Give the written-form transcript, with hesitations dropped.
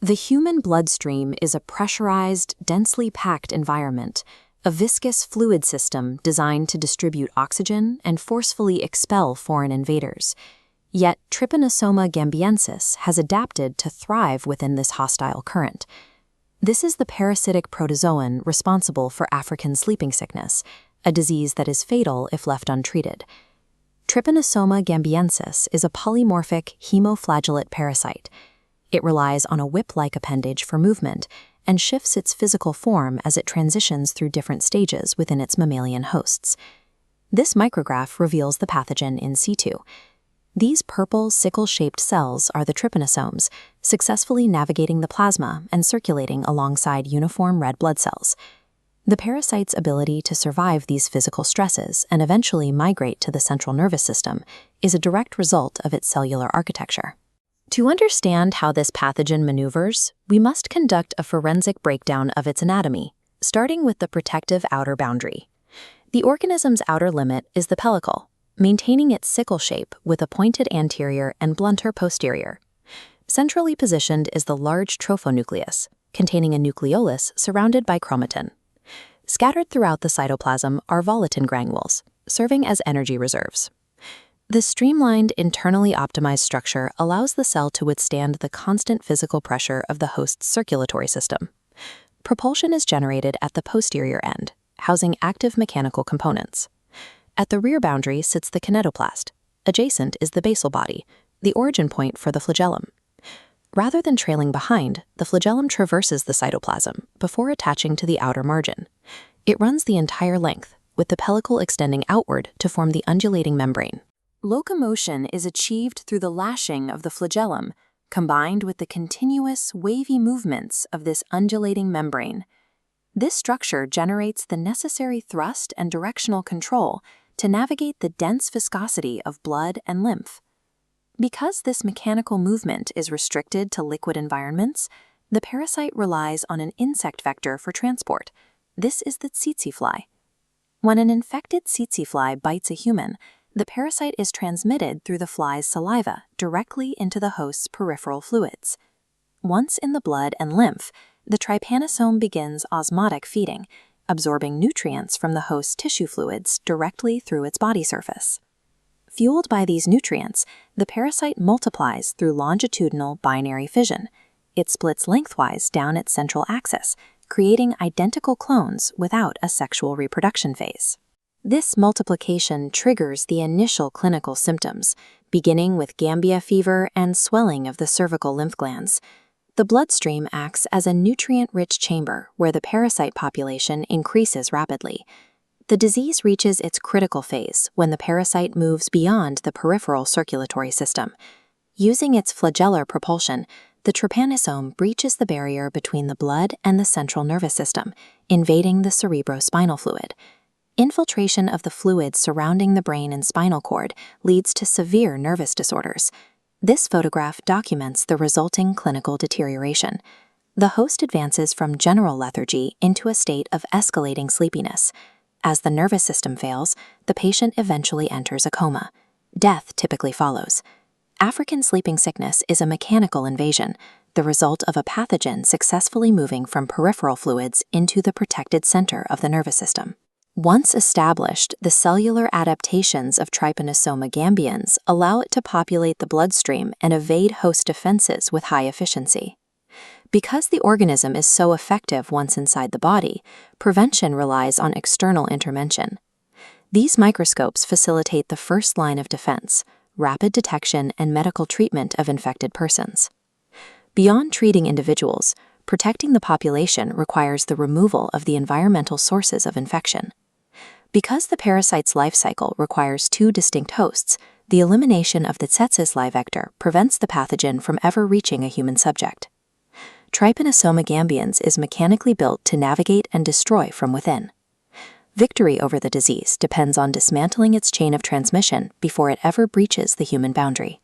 The human bloodstream is a pressurized, densely packed environment, a viscous fluid system designed to distribute oxygen and forcefully expel foreign invaders. Yet Trypanosoma gambiensis has adapted to thrive within this hostile current. This is the parasitic protozoan responsible for African sleeping sickness, a disease that is fatal if left untreated. Trypanosoma gambiensis is a polymorphic hemoflagellate parasite. It relies on a whip-like appendage for movement and shifts its physical form as it transitions through different stages within its mammalian hosts. This micrograph reveals the pathogen in situ. These purple, sickle-shaped cells are the trypanosomes, successfully navigating the plasma and circulating alongside uniform red blood cells. The parasite's ability to survive these physical stresses and eventually migrate to the central nervous system is a direct result of its cellular architecture. To understand how this pathogen maneuvers, we must conduct a forensic breakdown of its anatomy, starting with the protective outer boundary. The organism's outer limit is the pellicle, maintaining its sickle shape with a pointed anterior and blunter posterior. Centrally positioned is the large trophonucleus, containing a nucleolus surrounded by chromatin. Scattered throughout the cytoplasm are volutin granules, serving as energy reserves. The streamlined, internally optimized structure allows the cell to withstand the constant physical pressure of the host's circulatory system. Propulsion is generated at the posterior end, housing active mechanical components. At the rear boundary sits the kinetoplast. Adjacent is the basal body, the origin point for the flagellum. Rather than trailing behind, the flagellum traverses the cytoplasm before attaching to the outer margin. It runs the entire length, with the pellicle extending outward to form the undulating membrane. Locomotion is achieved through the lashing of the flagellum, combined with the continuous, wavy movements of this undulating membrane. This structure generates the necessary thrust and directional control to navigate the dense viscosity of blood and lymph. Because this mechanical movement is restricted to liquid environments, the parasite relies on an insect vector for transport. This is the tsetse fly. When an infected tsetse fly bites a human, the parasite is transmitted through the fly's saliva directly into the host's peripheral fluids. Once in the blood and lymph, the trypanosome begins osmotic feeding, absorbing nutrients from the host's tissue fluids directly through its body surface. Fueled by these nutrients, the parasite multiplies through longitudinal binary fission. It splits lengthwise down its central axis, creating identical clones without a sexual reproduction phase. This multiplication triggers the initial clinical symptoms, beginning with gambia fever and swelling of the cervical lymph glands. The bloodstream acts as a nutrient-rich chamber where the parasite population increases rapidly. The disease reaches its critical phase when the parasite moves beyond the peripheral circulatory system. Using its flagellar propulsion, the trypanosome breaches the barrier between the blood and the central nervous system, invading the cerebrospinal fluid. Infiltration of the fluids surrounding the brain and spinal cord leads to severe nervous disorders. This photograph documents the resulting clinical deterioration. The host advances from general lethargy into a state of escalating sleepiness. As the nervous system fails, the patient eventually enters a coma. Death typically follows. African sleeping sickness is a mechanical invasion, the result of a pathogen successfully moving from peripheral fluids into the protected center of the nervous system. Once established, the cellular adaptations of Trypanosoma gambiens allow it to populate the bloodstream and evade host defenses with high efficiency. Because the organism is so effective once inside the body, prevention relies on external intervention. These microscopes facilitate the first line of defense, rapid detection and medical treatment of infected persons. Beyond treating individuals, protecting the population requires the removal of the environmental sources of infection. Because the parasite's life cycle requires two distinct hosts, the elimination of the tsetse fly vector prevents the pathogen from ever reaching a human subject. Trypanosoma gambiens is mechanically built to navigate and destroy from within. Victory over the disease depends on dismantling its chain of transmission before it ever breaches the human boundary.